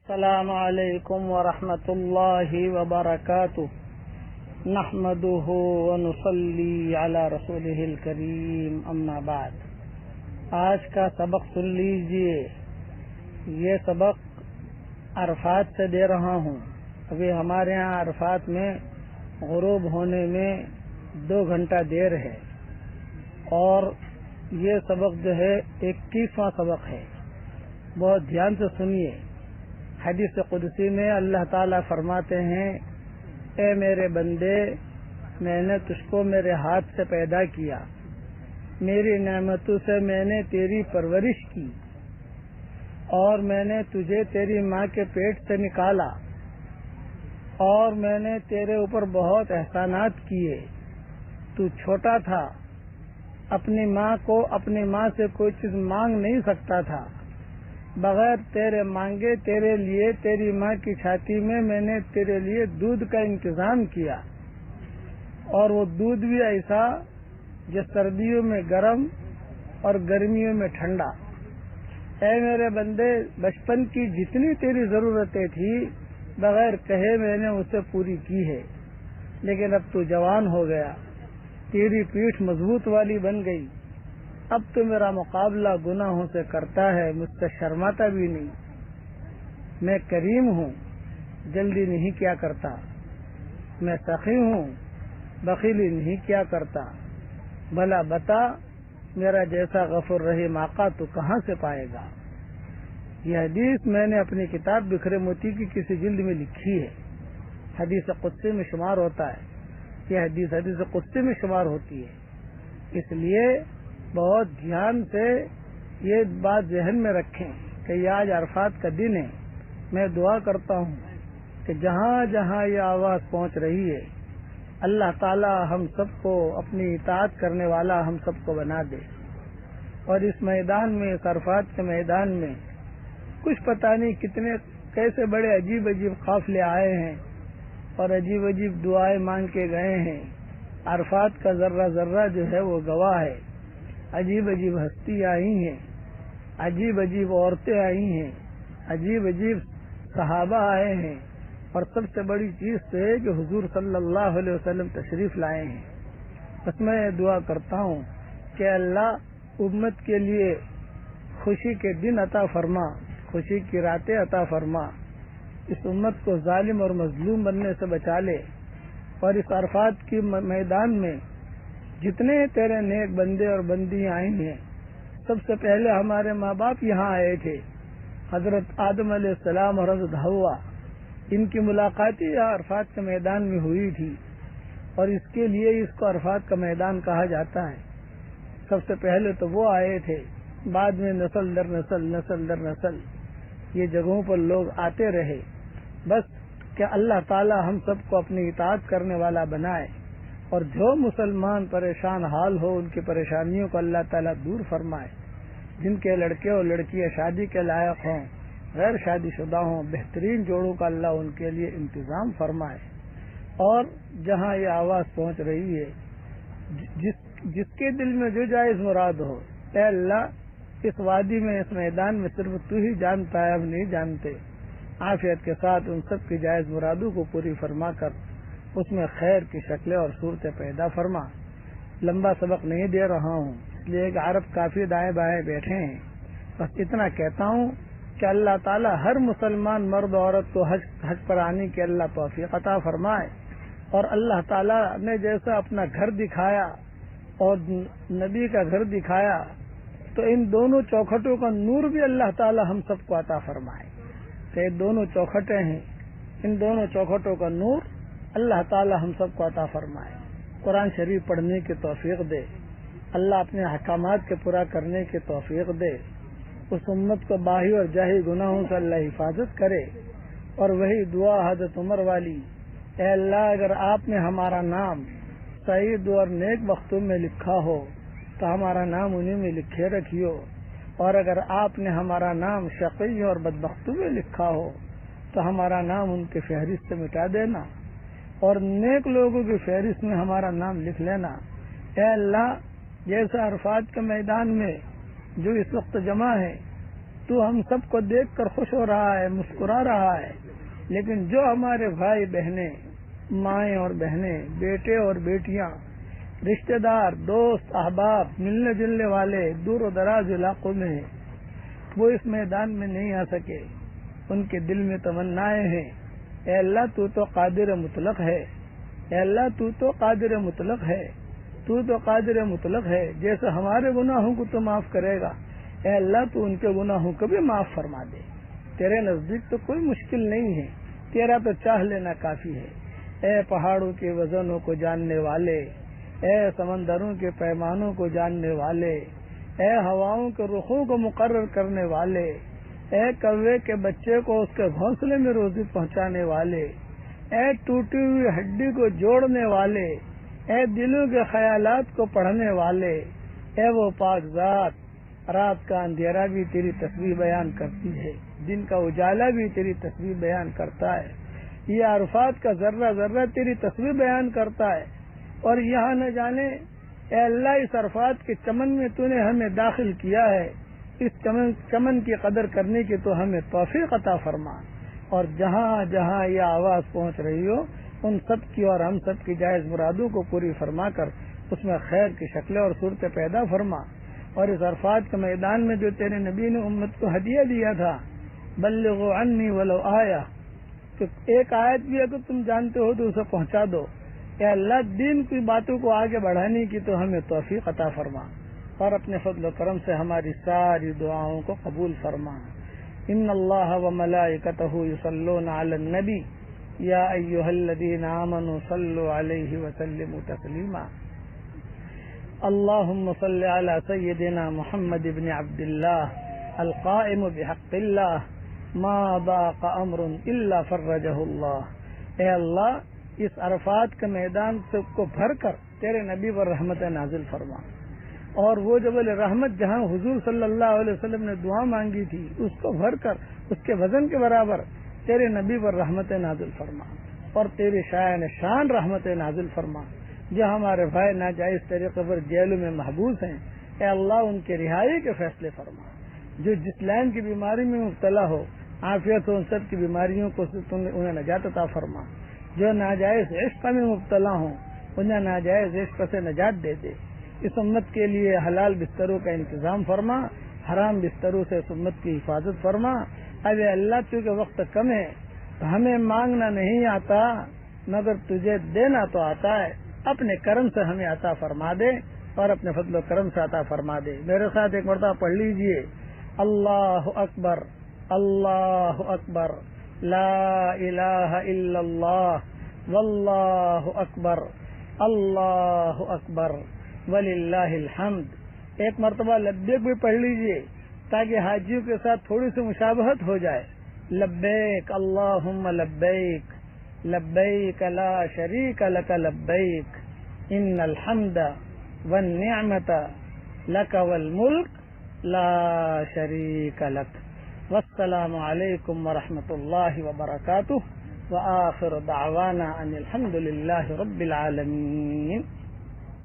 السلام علیکم ورحمۃ اللہ وبرکاتہ نحمده ونصلی علی رسولہ الکریم اما بعد۔ آج کا سبق سن لیجئے۔ یہ سبق عرفات سے دے رہا ہوں۔ ابھی ہمارے یہاں عرفات میں غروب ہونے میں 2 گھنٹہ دیر ہے، اور یہ سبق جو ہے 21واں سبق ہے۔ بہت دھیان سے سنیے۔ حدیث قدسی میں اللہ تعالیٰ فرماتے ہیں، اے میرے بندے، میں نے تجھ کو میرے ہاتھ سے پیدا کیا، میری نعمتوں سے میں نے تیری پرورش کی، اور میں نے تجھے تیری ماں کے پیٹ سے نکالا، اور میں نے تیرے اوپر بہت احسانات کیے۔ تو چھوٹا تھا، اپنی ماں سے کوئی چیز مانگ نہیں سکتا تھا، بغیر تیرے مانگے تیرے لیے تیری ماں کی چھاتی میں نے تیرے لیے دودھ کا انتظام کیا، اور وہ دودھ بھی ایسا جو سردیوں میں گرم اور گرمیوں میں ٹھنڈا۔ اے میرے بندے، بچپن کی جتنی تیری ضرورتیں تھی بغیر کہے میں نے اسے پوری کی ہے، لیکن اب تو جوان ہو گیا، تیری پیٹھ مضبوط والی بن گئی، اب تو میرا مقابلہ گناہوں سے کرتا ہے، مجھ سے شرماتا بھی نہیں۔ میں کریم ہوں، جلدی نہیں کیا کرتا، میں سخی ہوں، بخیلی نہیں کیا کرتا۔ بھلا بتا، میرا جیسا غفور رحیم آقا تو کہاں سے پائے گا؟ یہ حدیث میں نے اپنی کتاب بکھرے موتی کی کسی جلد میں لکھی ہے۔ حدیث قدسی میں شمار ہوتا ہے، یہ حدیث قدسی میں شمار ہوتی ہے۔ اس لیے بہت دھیان سے یہ بات ذہن میں رکھیں کہ یہ آج عرفات کا دن ہے۔ میں دعا کرتا ہوں کہ جہاں جہاں یہ آواز پہنچ رہی ہے، اللہ تعالی ہم سب کو اپنی اطاعت کرنے والا ہم سب کو بنا دے، اور اس میدان میں، اس عرفات کے میدان میں کچھ پتہ نہیں کیسے بڑے عجیب عجیب قافلے آئے ہیں اور عجیب عجیب دعائیں مانگ کے گئے ہیں۔ عرفات کا ذرہ ذرہ جو ہے وہ گواہ ہے۔ عجیب عجیب ہستی آئی ہیں، عجیب عجیب عورتیں آئی ہیں، عجیب عجیب صحابہ آئے ہیں، اور سب سے بڑی چیز تو ہے کہ حضور صلی اللہ علیہ وسلم تشریف لائے ہیں۔ بس میں دعا کرتا ہوں کہ اللہ امت کے لیے خوشی کے دن عطا فرما، خوشی کی راتیں عطا فرما، اس امت کو ظالم اور مظلوم بننے سے بچا لے، اور اس عرفات کی میدان میں جتنے تیرے نیک بندے اور بندیاں آئی ہیں، سب سے پہلے ہمارے ماں باپ یہاں آئے تھے، حضرت آدم علیہ السلام اور حضرت حوا، ان کی ملاقات یہاں عرفات کے میدان میں ہوئی تھی، اور اس کے لیے اس کو عرفات کا میدان کہا جاتا ہے۔ سب سے پہلے تو وہ آئے تھے، بعد میں نسل در نسل یہ جگہوں پر لوگ آتے رہے۔ بس کہ اللہ تعالی ہم سب کو اپنی اطاعت کرنے والا بنائے، اور جو مسلمان پریشان حال ہو ان کی پریشانیوں کو اللہ تعالیٰ دور فرمائے۔ جن کے لڑکے اور لڑکیاں شادی کے لائق ہوں، غیر شادی شدہ ہوں، بہترین جوڑوں کا اللہ ان کے لیے انتظام فرمائے۔ اور جہاں یہ آواز پہنچ رہی ہے، جس کے دل میں جو جائز مراد ہو، اے اللہ اس وادی میں، اس میدان میں صرف تو ہی جانتا ہے، ہم نہیں جانتے۔ عافیت کے ساتھ ان سب کی جائز مرادوں کو پوری فرما کر اس میں خیر کی شکلیں اور صورتیں پیدا فرما۔ لمبا سبق نہیں دے رہا ہوں، اس لیے کہ عرب کافی دائیں بائیں بیٹھے ہیں۔ بس اتنا کہتا ہوں کہ اللہ تعالیٰ ہر مسلمان مرد عورت کو حج پر آنے کی اللہ توفیق عطا فرمائے، اور اللہ تعالیٰ نے جیسا اپنا گھر دکھایا اور نبی کا گھر دکھایا، تو ان دونوں چوکھٹوں کا نور بھی اللہ تعالیٰ ہم سب کو عطا فرمائے۔ کہ یہ دونوں چوکھٹیں ہیں، ان دونوں چوکھٹوں کا نور اللہ تعالی ہم سب کو عطا فرمائے۔ قرآن شریف پڑھنے کی توفیق دے، اللہ اپنے احکامات کے پورا کرنے کی توفیق دے، اس امت کو باہی اور جاہی گناہوں سے اللہ حفاظت کرے، اور وہی دعا حضرت عمر والی، اے اللہ اگر آپ نے ہمارا نام سعید اور نیک وقتوں میں لکھا ہو تو ہمارا نام انہیں میں لکھے رکھیو، اور اگر آپ نے ہمارا نام شقی اور بدبختوں میں لکھا ہو تو ہمارا نام ان کے فہرست سے مٹا دینا، اور نیک لوگوں کی فہرست میں ہمارا نام لکھ لینا۔ اے اللہ جیسا عرفات کے میدان میں جو اس وقت جمع ہے، تو ہم سب کو دیکھ کر خوش ہو رہا ہے، مسکرا رہا ہے، لیکن جو ہمارے بھائی بہنیں، مائیں اور بہنیں، بیٹے اور بیٹیاں، رشتہ دار، دوست، احباب، ملنے جلنے والے دور و دراز علاقوں میں ہیں، وہ اس میدان میں نہیں آ سکے، ان کے دل میں تمنائیں ہیں۔ اے اللہ تو تو قادر مطلق ہے، اے اللہ تو تو قادر مطلق ہے، تو تو قادر مطلق ہے، جیسے ہمارے گناہوں کو تو معاف کرے گا، اے اللہ تو ان کے گناہوں کو بھی معاف فرما دے۔ تیرے نزدیک تو کوئی مشکل نہیں ہے، تیرا تو چاہ لینا کافی ہے۔ اے پہاڑوں کے وزنوں کو جاننے والے، اے سمندروں کے پیمانوں کو جاننے والے، اے ہواؤں کے رخوں کو مقرر کرنے والے، اے کوے کے بچے کو اس کے گھونسلے میں روزی پہنچانے والے، اے ٹوٹی ہوئی ہڈی کو جوڑنے والے، اے دلوں کے خیالات کو پڑھنے والے، اے وہ پاک ذات، رات کا اندھیرا بھی تیری تسبیح بیان کرتی ہے، دن کا اجالا بھی تیری تسبیح بیان کرتا ہے، یہ عرفات کا ذرہ ذرہ تیری تسبیح بیان کرتا ہے، اور یہاں نہ جانے اے اللہ اس عرفات کے چمن میں تو نے ہمیں داخل کیا ہے، اس چمن کی قدر کرنے کی تو ہمیں توفیق عطا فرما، اور جہاں جہاں یہ آواز پہنچ رہی ہو ان سب کی اور ہم سب کی جائز مرادوں کو پوری فرما کر اس میں خیر کی شکلیں اور صورتیں پیدا فرما، اور اس عرفات کے میدان میں جو تیرے نبی نے امت کو ہدیہ دیا تھا، بلغوا عنی ولو آیا، کہ ایک آیت بھی اگر تم جانتے ہو تو اسے پہنچا دو۔ اے اللہ دین کی باتوں کو آگے بڑھانے کی تو ہمیں توفیق عطا فرما، اور اپنے فضل و کرم سے ہماری ساری دعاؤں کو قبول فرما۔ ان اللہ وملائکتہ یصلون علی النبی یا ایھا الذین آمنوا صلوا علیہ وسلموا تسلیما۔ اللہم صل علی سیدنا محمد بن عبد اللہ القائم بحق اللہ ما ضاق امر الا فرجہ اللہ۔ اے اللہ اس عرفات کے میدان سے کو بھر کر تیرے نبی پر رحمت نازل فرما، اور وہ جبل رحمت جہاں حضور صلی اللہ علیہ وسلم نے دعا مانگی تھی اس کو بھر کر اس کے وزن کے برابر تیرے نبی پر رحمت نازل فرما، اور تیری شان رحمت نازل فرما۔ جو ہمارے بھائی ناجائز طریقے پر جیلوں میں محبوس ہیں، اے اللہ ان کے رہائی کے فیصلے فرما۔ جو جس لائن کی بیماری میں مبتلا ہو، عافیت ہو، ان سب کی بیماریوں کو انہیں نجات عطا فرما۔ جو ناجائز عشق میں مبتلا ہوں انہیں ناجائز عشق سے نجات دے دے۔ اس امت کے لیے حلال بستروں کا انتظام فرما، حرام بستروں سے اس امت کی حفاظت فرما۔ اب اللہ چونکہ وقت کم ہے، ہمیں مانگنا نہیں آتا مگر تجھے دینا تو آتا ہے، اپنے کرم سے ہمیں عطا فرما دے، اور اپنے فضل و کرم سے عطا فرما دے۔ میرے ساتھ ایک مرتبہ پڑھ لیجئے، اللہ اکبر، اللہ اکبر، لا الہ الا اللہ، واللہ اکبر، اللہ اکبر، وللہ الحمد۔ ایک مرتبہ لبیک بھی پڑھ لیجئے تاکہ حاجیوں کے ساتھ تھوڑی سی مشابہت ہو جائے۔ لبیک اللہم لبیک، لبیک لا شریک لک لبیک، ان الحمد والنعمت لک والملک لا شریک لک۔ والسلام علیکم ورحمۃ اللہ وبرکاتہ، وآخر دعوانا ان الحمد للہ رب العالمین۔